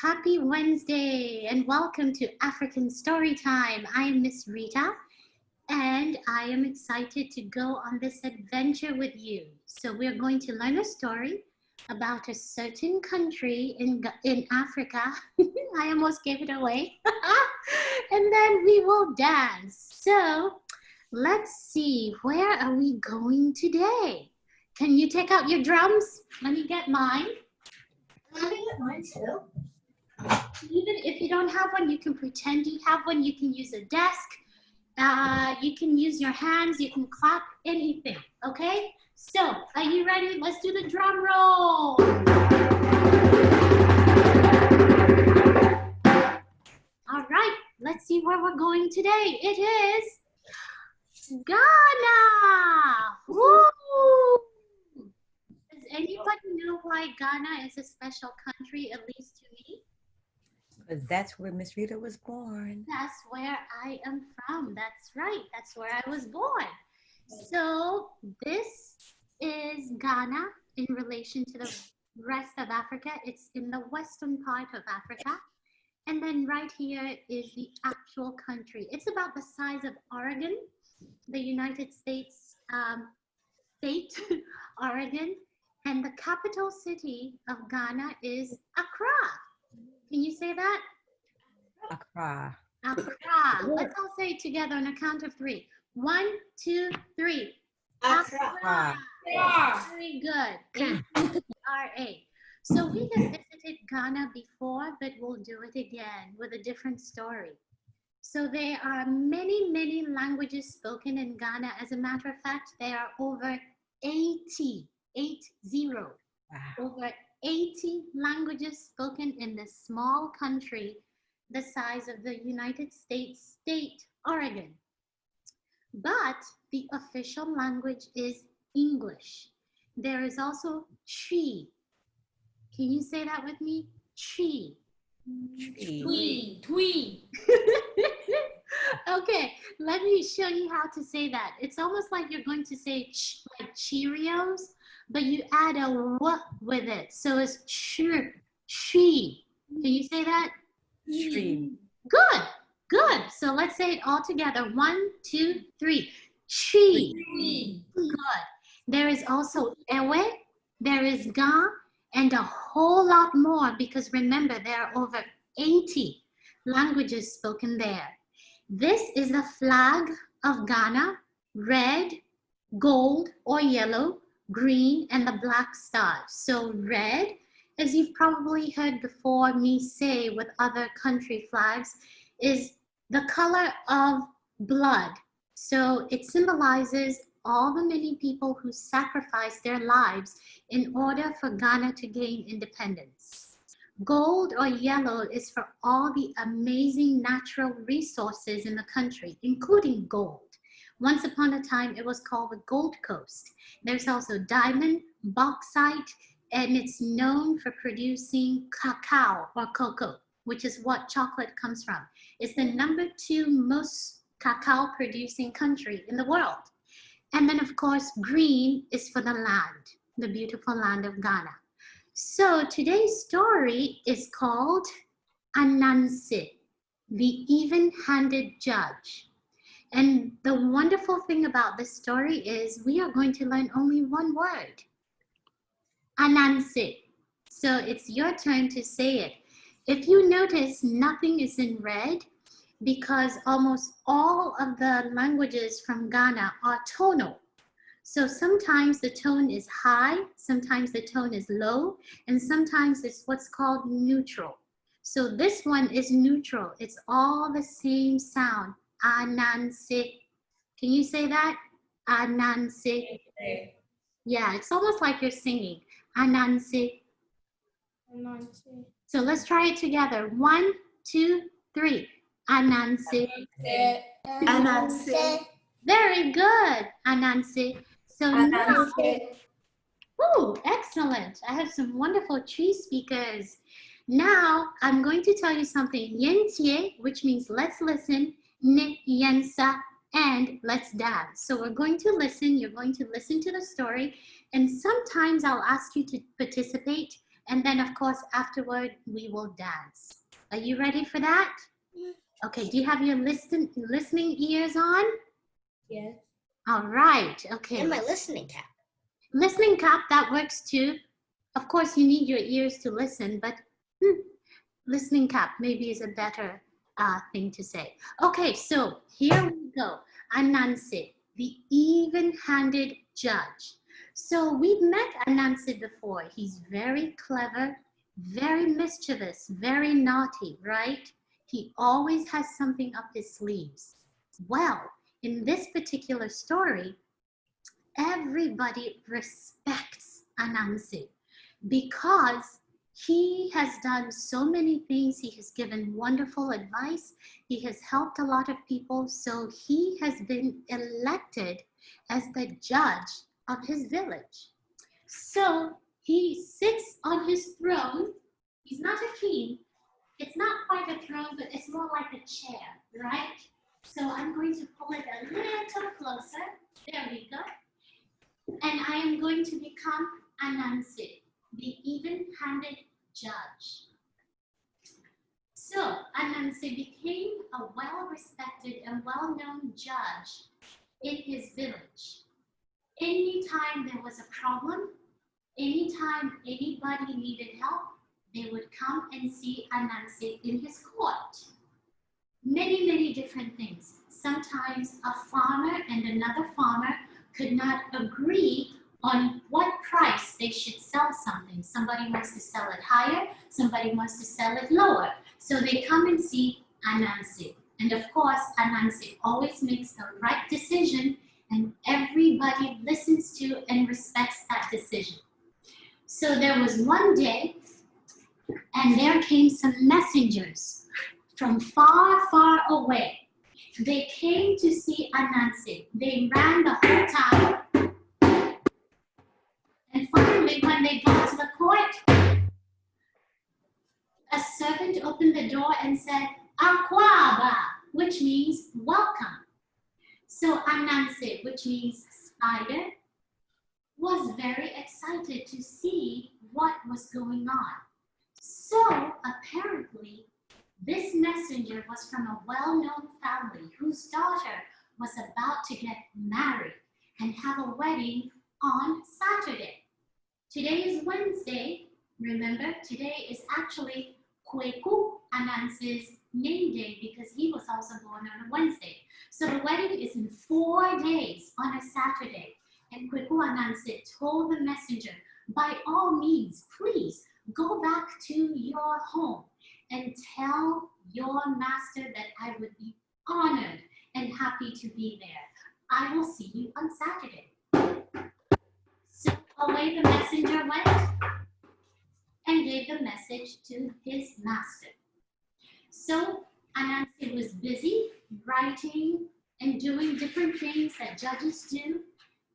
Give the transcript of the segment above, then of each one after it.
Happy Wednesday and welcome to African Story Time. I am Miss Rita and I am excited to go on this adventure with you. So we're going to learn a story about a certain country in Africa. I almost gave it away. And then we will dance. So let's see, where are we going today? Can you take out your drums? Let me get mine. Let me get mine too. Even if you don't have one, you can pretend you have one. You can use a desk. You can use your hands. You can clap, anything. Okay? So, are you ready? Let's do the drum roll. All right. Let's see where we're going today. It is Ghana. Woo! Does anybody know why Ghana is a special country, at least to me? Because that's where Miss Rita was born. That's where I am from. That's right. That's where I was born. So this is Ghana in relation to the rest of Africa. It's in the western part of Africa. And then right here is the actual country. It's about the size of Oregon, the United States state, Oregon. And the capital city of Ghana is Accra. Can you say that? Accra. Accra. Let's all say it together on a count of 3. 1, 2, 3. Accra. Very good. A-C-R-A. So we have visited Ghana before, but we'll do it again with a different story. So there are many, many languages spoken in Ghana. As a matter of fact, there are over 80. Over 80 languages spoken in this small country the size of the United States state, Oregon. But the official language is English. There is also Twi. Can you say that with me? Twi. Twi. Okay, let me show you how to say that. It's almost like you're going to say like Cheerios, but you add a w with it. So it's twi. Can you say that? Tree. Good, good. So let's say it all together. 1, 2, 3. Twi. Good. There is also ewe, there is ga, and a whole lot more because remember there are over 80 languages spoken there. This is the flag of Ghana, red, gold or yellow, green, and the black stars. So red, as you've probably heard before me say with other country flags, is the color of blood. So it symbolizes all the many people who sacrificed their lives in order for Ghana to gain independence. Gold or yellow is for all the amazing natural resources in the country, including gold. Once upon a time, it was called the Gold Coast. There's also diamond, bauxite, and it's known for producing cacao or cocoa, which is what chocolate comes from. It's the #2 most cacao producing country in the world. And then of course, green is for the land, the beautiful land of Ghana. So today's story is called Ananse, the even-handed judge. And the wonderful thing about this story is we are going to learn only one word, Ananse. So it's your turn to say it. If you notice, nothing is in red because almost all of the languages from Ghana are tonal. So sometimes the tone is high, sometimes the tone is low, and sometimes it's what's called neutral. So this one is neutral. It's all the same sound. Ananse. Can you say that? Ananse. Yeah, it's almost like you're singing. Ananse. So let's try it together. 1, 2, 3. Ananse. Ananse. Very good, Ananse. So now, oh, excellent. I have some wonderful Twi speakers. Now, I'm going to tell you something. Yentie, which means let's listen. Ne yensa, and let's dance. So we're going to listen. You're going to listen to the story. And sometimes I'll ask you to participate. And then, of course, afterward, we will dance. Are you ready for that? Okay, do you have your listening ears on? Yes. All right, okay. And my listening cap. Listening cap, that works too. Of course, you need your ears to listen, but listening cap maybe is a better thing to say. Okay, so here we go. Ananse, the even-handed judge. So we've met Ananse before. He's very clever, very mischievous, very naughty, right? He always has something up his sleeves. Well, in this particular story, everybody respects Ananse because he has done so many things. He has given wonderful advice. He has helped a lot of people. So he has been elected as the judge of his village. So he sits on his throne. He's not a king. It's not quite a throne, but it's more like a chair, right? So I'm going to pull it a little closer. There we go. And I am going to become Ananse, the even-handed judge. So Ananse became a well-respected and well-known judge in his village. Anytime there was a problem, anytime anybody needed help, they would come and see Ananse in his court. Many, many different things. Sometimes a farmer and another farmer could not agree on what price they should sell something. Somebody wants to sell it higher, somebody wants to sell it lower. So they come and see Ananse. And of course, Ananse always makes the right decision and everybody listens to and respects that decision. So there was one day and there came some messengers from far, far away. They came to see Ananse. They ran the whole town. And finally, when they got to the court, a servant opened the door and said, Akwaba, which means welcome. So Ananse, which means spider, was very excited to see what was going on. So apparently, this messenger was from a well-known family whose daughter was about to get married and have a wedding on Saturday. Today is Wednesday. Remember, today is actually Kweku Ananse's name day because he was also born on a Wednesday. So the wedding is in 4 days on a Saturday. And Kweku Ananse told the messenger, by all means, please go back to your home and tell your master that I would be honored and happy to be there. I will see you on Saturday. So away the messenger went and gave the message to his master. So Ananse was busy writing and doing different things that judges do.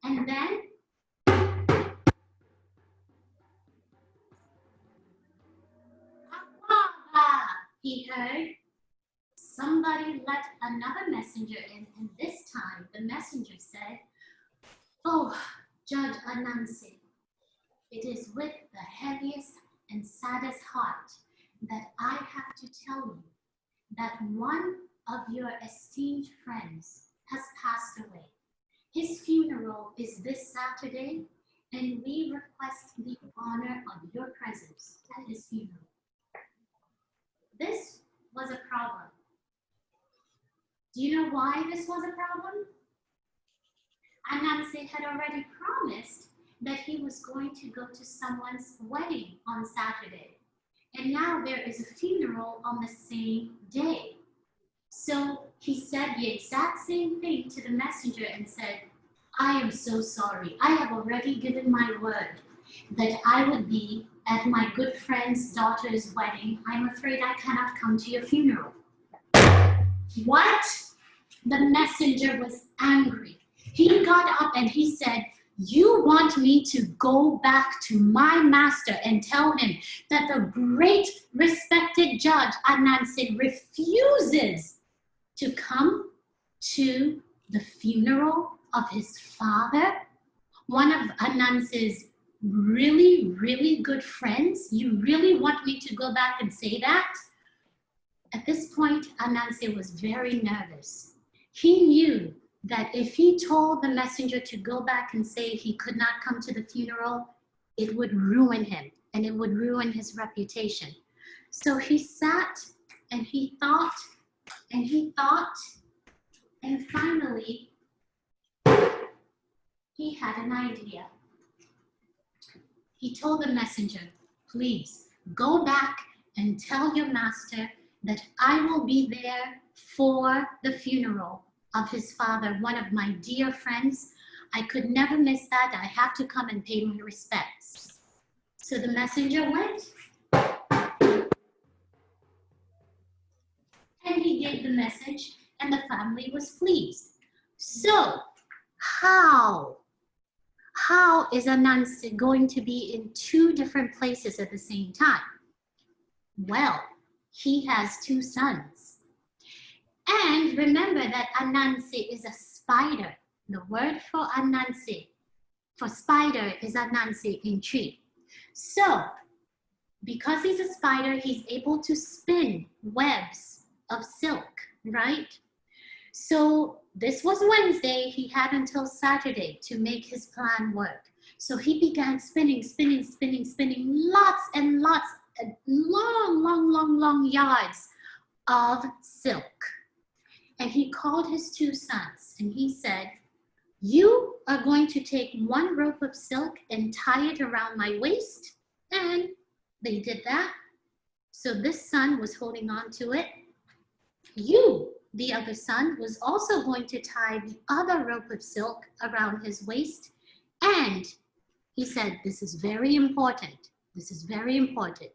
And then he heard somebody let another messenger in, and this time the messenger said, oh, Judge Ananse, it is with the heaviest and saddest heart that I have to tell you that one of your esteemed friends has passed away. His funeral is this Saturday, and we request the honor of your presence at his funeral. This was a problem. Do you know why this was a problem? Ananse had already promised that he was going to go to someone's wedding on Saturday. And now there is a funeral on the same day. So he said the exact same thing to the messenger and said, I am so sorry. I have already given my word that I would be at my good friend's daughter's wedding. I'm afraid I cannot come to your funeral. What? The messenger was angry. He got up and he said, you want me to go back to my master and tell him that the great respected judge Ananse refuses to come to the funeral of his father, one of Ananse's really, really good friends? You really want me to go back and say that? At this point, Ananse was very nervous. He knew that if he told the messenger to go back and say he could not come to the funeral, it would ruin him and it would ruin his reputation. So he sat and he thought and he thought, and finally he had an idea. He told the messenger, please go back and tell your master that I will be there for the funeral of his father, one of my dear friends. I could never miss that. I have to come and pay my respects. So the messenger went and he gave the message and the family was pleased. So how is Ananse going to be in two different places at the same time? Well, he has two sons. And remember that Ananse is a spider. The word for Ananse, for spider, is Ananse in tree. So, because he's a spider, he's able to spin webs of silk, right? So this was Wednesday. He had until Saturday to make his plan work. So he began spinning, lots and lots, long yards of silk. And he called his two sons and he said, you are going to take one rope of silk and tie it around my waist. And they did that. So this son was holding on to it. You, the other son, was also going to tie the other rope of silk around his waist. And he said, this is very important. This is very important.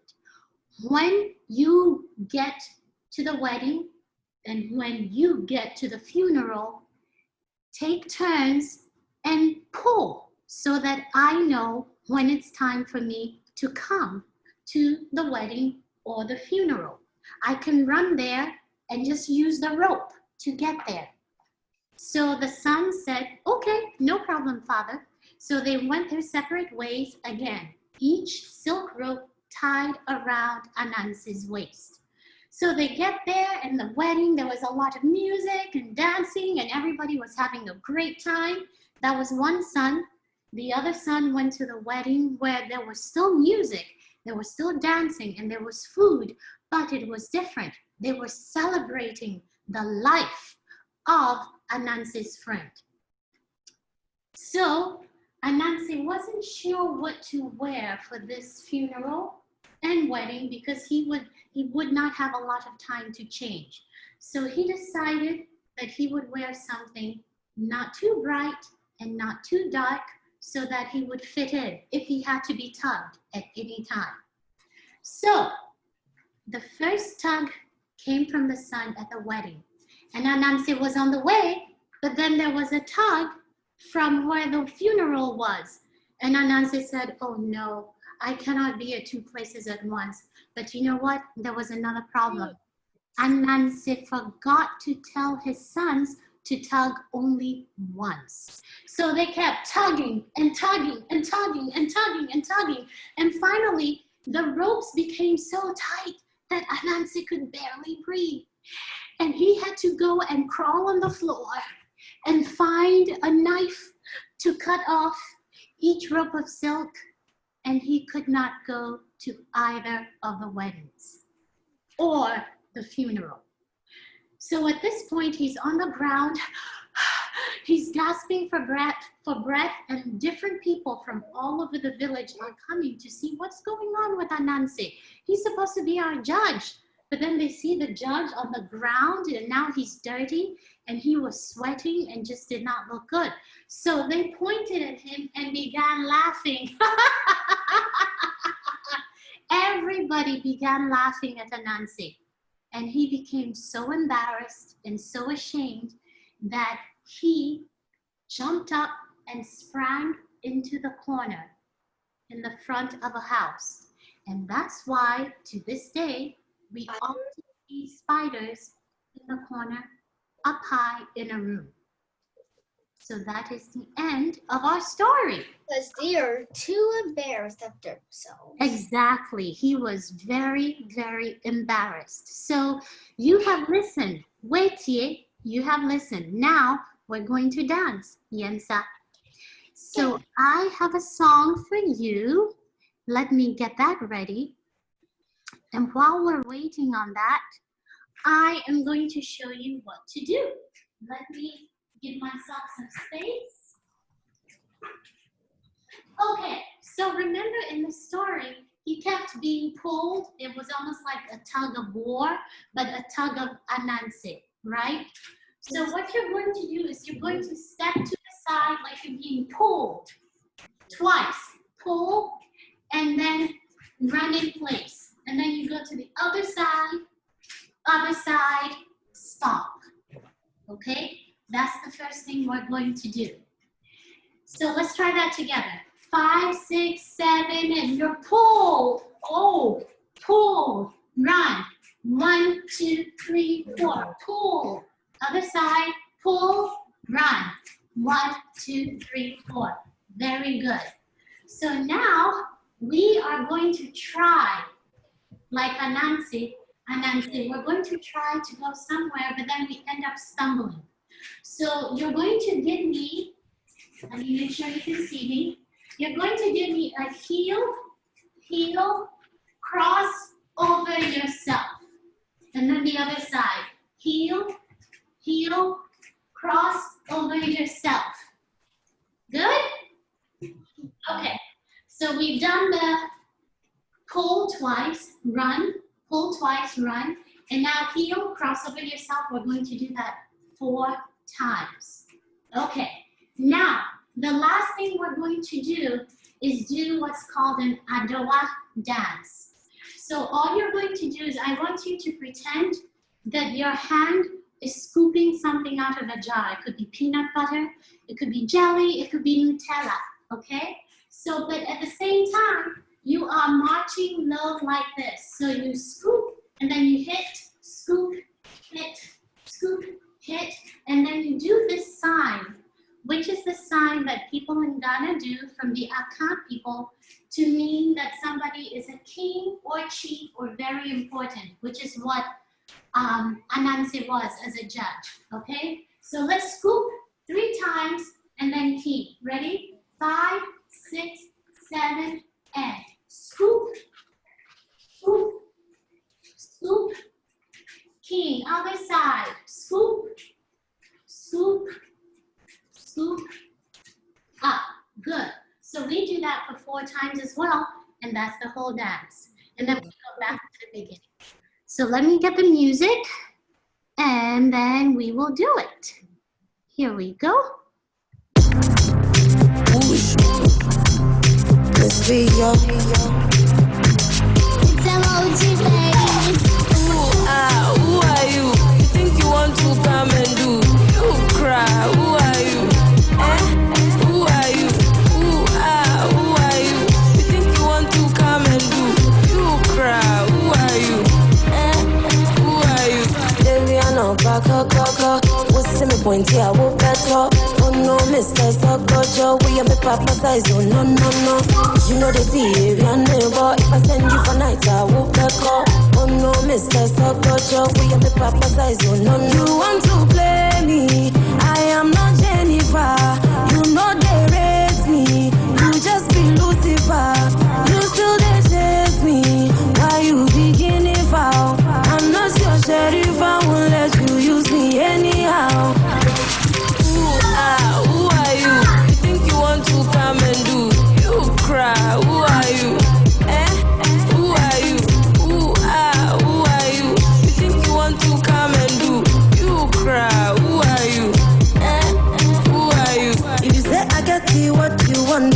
When you get to the wedding and when you get to the funeral, take turns and pull so that I know when it's time for me to come to the wedding or the funeral. I can run there and just use the rope to get there. So the son said, okay, no problem, father. So they went their separate ways again, each silk rope tied around Ananse's waist. So they get there and the wedding, there was a lot of music and dancing and everybody was having a great time. That was one son. The other son went to the wedding where there was still music, there was still dancing and there was food, but it was different. They were celebrating the life of Ananse's friend. So Ananse wasn't sure what to wear for this funeral and wedding because he would not have a lot of time to change. So he decided that he would wear something not too bright and not too dark so that he would fit in if he had to be tugged at any time. So the first tug came from the son at the wedding. And Ananse was on the way, but then there was a tug from where the funeral was. And Ananse said, oh no, I cannot be at two places at once. But you know what? There was another problem. Ananse forgot to tell his sons to tug only once. So they kept tugging and tugging and tugging and tugging and tugging. And finally, the ropes became so tight that Ananse could barely breathe. And he had to go and crawl on the floor and find a knife to cut off each rope of silk. And he could not go to either of the weddings or the funeral. So at this point, he's on the ground. He's gasping for breath, and different people from all over the village are coming to see what's going on with Ananse. He's supposed to be our judge, but then they see the judge on the ground and now he's dirty and he was sweating and just did not look good. So they pointed at him and began laughing. Everybody began laughing at Ananse, and he became so embarrassed and so ashamed that he jumped up and sprang into the corner in the front of a house. And that's why, to this day, we often see spiders in the corner up high in a room. So that is the end of our story. Because they are too embarrassed of themselves. Exactly. He was very, very embarrassed. So you have listened. Waitie, you have listened. Now we're going to dance. Yensa. So I have a song for you. Let me get that ready. And while we're waiting on that, I am going to show you what to do. Let me give myself some space. Okay, so remember in the story, he kept being pulled. It was almost like a tug of war, but a tug of Ananse, right? So what you're going to do is you're going to step to the side like you're being pulled twice. Pull, and then run in place. And then you go to the other side, stop. Okay? That's the first thing we're going to do. So let's try that together. 5, 6, 7, and you're pulled. Oh, pull, run. 1, 2, 3, 4. Pull. Other side, pull, run. 1, 2, 3, 4. Very good. So now we are going to try, like Ananse, we're going to try to go somewhere, but then we end up stumbling. So you're going to give me, let me make sure you can see me. You're going to give me a heel, cross over yourself. And then the other side, heel, cross over yourself. Good? Okay, so we've done the pull twice, run, pull twice, run, and now heel, cross over yourself. We're going to do that 4 times. Okay, now the last thing we're going to do is do what's called an Adowa dance. So all you're going to do is I want you to pretend that your hand is scooping something out of a jar. It could be peanut butter, it could be jelly, it could be Nutella, okay? So, but at the same time, you are marching low like this. So you scoop, and then you hit, scoop, hit, scoop, hit, and then you do this sign, which is the sign that people in Ghana do from the Akan people to mean that somebody is a king or chief or very important, which is what Ananse was as a judge, okay? So let's scoop 3 times and then keep. Ready? 5, 6, 7, and scoop, scoop, scoop, king, other side, scoop, scoop, scoop, up, good. So we do that for 4 times as well, and that's the whole dance. And then we go back to the beginning. So let me get the music, and then we will do it. Here we go. Let's be young. It's emoji, baby. Who are you? You think you want to come and do? You cry. Who are you? Who are you? Who are you? You think you want to come and do? You cry. Who are you? Who are you? Baby, I know back, what's in my point here? I will better. Oh no, Mr. Sokojo, we are my papa size. Oh no. You know the see, your neighbor. If I send you for night, I will back up. Oh no, Mr. Sokojo, we are my papa size. Oh no. You want to play me? I am not Jennifer. You know they raise me. You just be Lucifer. You still they chase me. Why you beginning foul? I'm not your sheriff. I won't let you use me anyhow. Who are you? You think you want to come and do? You cry. Who are you? Who are you? Who are you? You think you want to come and do? You cry. Who are you? Who are you? If you say I get you what you want,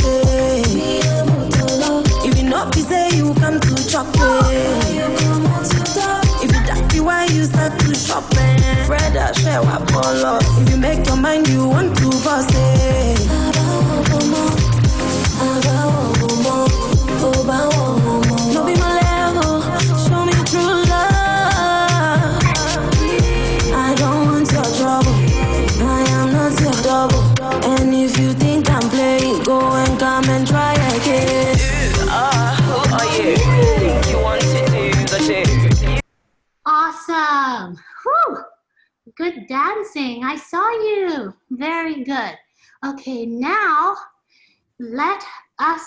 if you not be say you come to chop if you die, why you start to shop, man? Bread I share what color. If you make your mind, you want to boss it. No be my level, show me true love. I don't want your trouble, I am not your double. Awesome. Whew. Good dancing. I saw you. Very good. Okay, now let us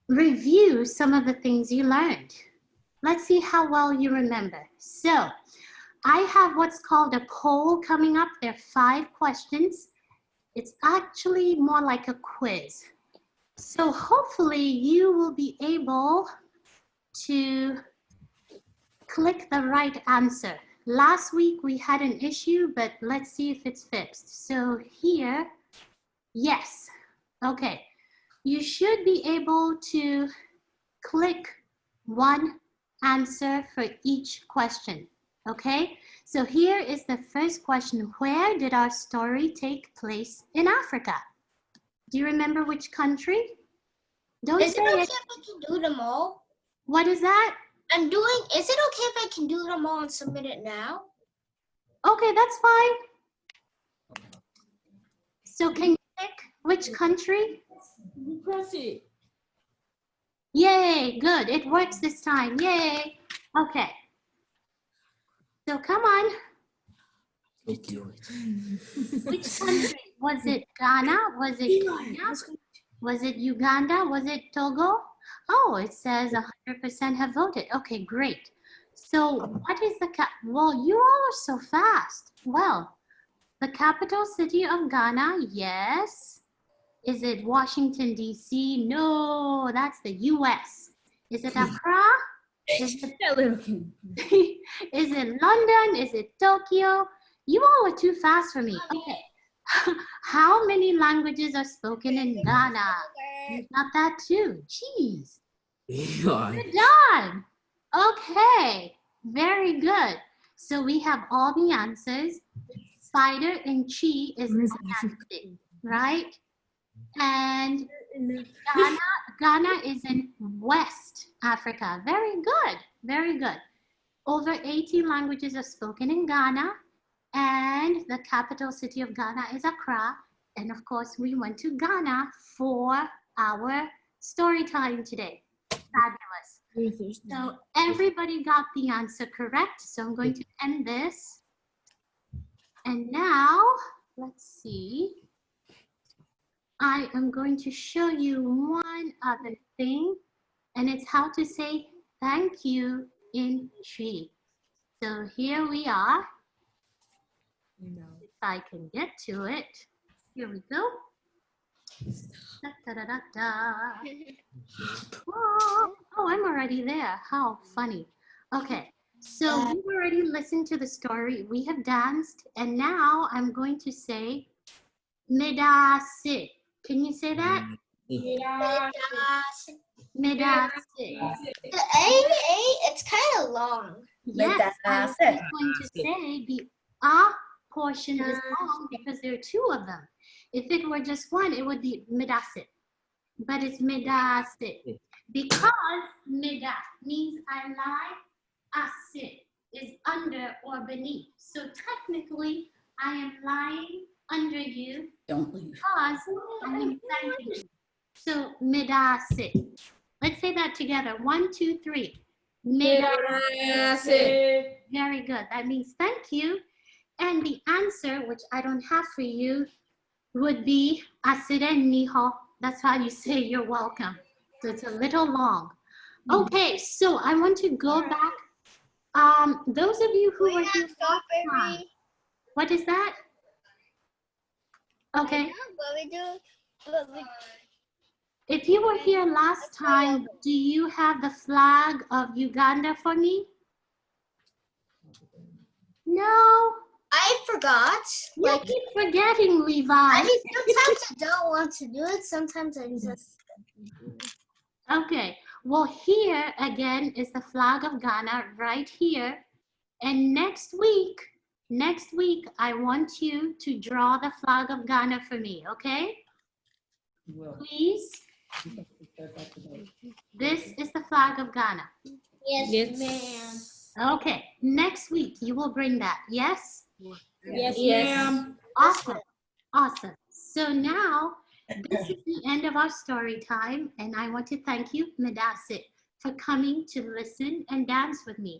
review some of the things you learned. Let's see how well you remember. So, I have what's called a poll coming up. There are 5 questions. It's actually more like a quiz. So hopefully you will be able to click the right answer. Last week we had an issue, but let's see if it's fixed. So here, yes. Okay, you should be able to click one answer for each question. Okay, so here is the first question. Where did our story take place in Africa? Do you remember which country? Don't Is say it okay it. if I can do them all? What is that? Is it okay if I can do them all and submit it now? Okay, that's fine. So can you pick which country? Press it. Yay, good. It works this time. Yay. Okay. So come on. Which country? Was it Ghana? Was it Kenya? Was it Uganda? Was it Togo? Oh, it says 100% have voted. Okay, great. So what is the well, you all are so fast. Well, the capital city of Ghana, yes. Is it Washington, D.C.? No, that's the U.S. Is it Accra? Is it, is it London? Is it Tokyo? You all are too fast for me. Okay. How many languages are spoken in Ghana? You got that too. Jeez. Good done. Okay. Very good. So we have all the answers. Spider in Chi is Ananse, right? And Ghana is in West Africa. Very good. Very good. Over 80 languages are spoken in Ghana. And the capital city of Ghana is Accra. And of course, we went to Ghana for our story time today. Fabulous. So everybody got the answer correct. So I'm going to end this. And now, let's see. I am going to show you one other thing. And it's how to say thank you in Twi. So here we are. If I can get to it. Here we go. Da, da, da, da, da. Oh, I'm already there. How funny. Okay, so we've already listened to the story. We have danced, and now I'm going to say Medase. Can you say that? Medase. The A, it's kind of long. Yes, I was just going to say the A portion is long because there are 2 of them. If it were just one, it would be Medase. But it's Medase. Because Meda means I lie, Ase is under or beneath. So technically, I am lying under you. Don't leave. Because I am thanking you. So Medase. Let's say that together. 1, 2, 3. Medase. Very good. That means thank you. And the answer, which I don't have for you, would be Asire niho. That's how you say you're welcome. So it's a little long. Okay, so I want to go back. Those of you who were here last time. What is that? Okay. If you were here last time, do you have the flag of Uganda for me? No. I forgot. You keep forgetting, Levi. I mean, sometimes I don't want to do it. Sometimes I just. Okay. Well, here again is the flag of Ghana right here. And next week, I want you to draw the flag of Ghana for me, okay? Please. This is the flag of Ghana. Yes, ma'am. Okay. Next week, you will bring that, yes? Yes, ma'am. Awesome. Awesome. So now, this is the end of our story time, and I want to thank you, Medase, for coming to listen and dance with me.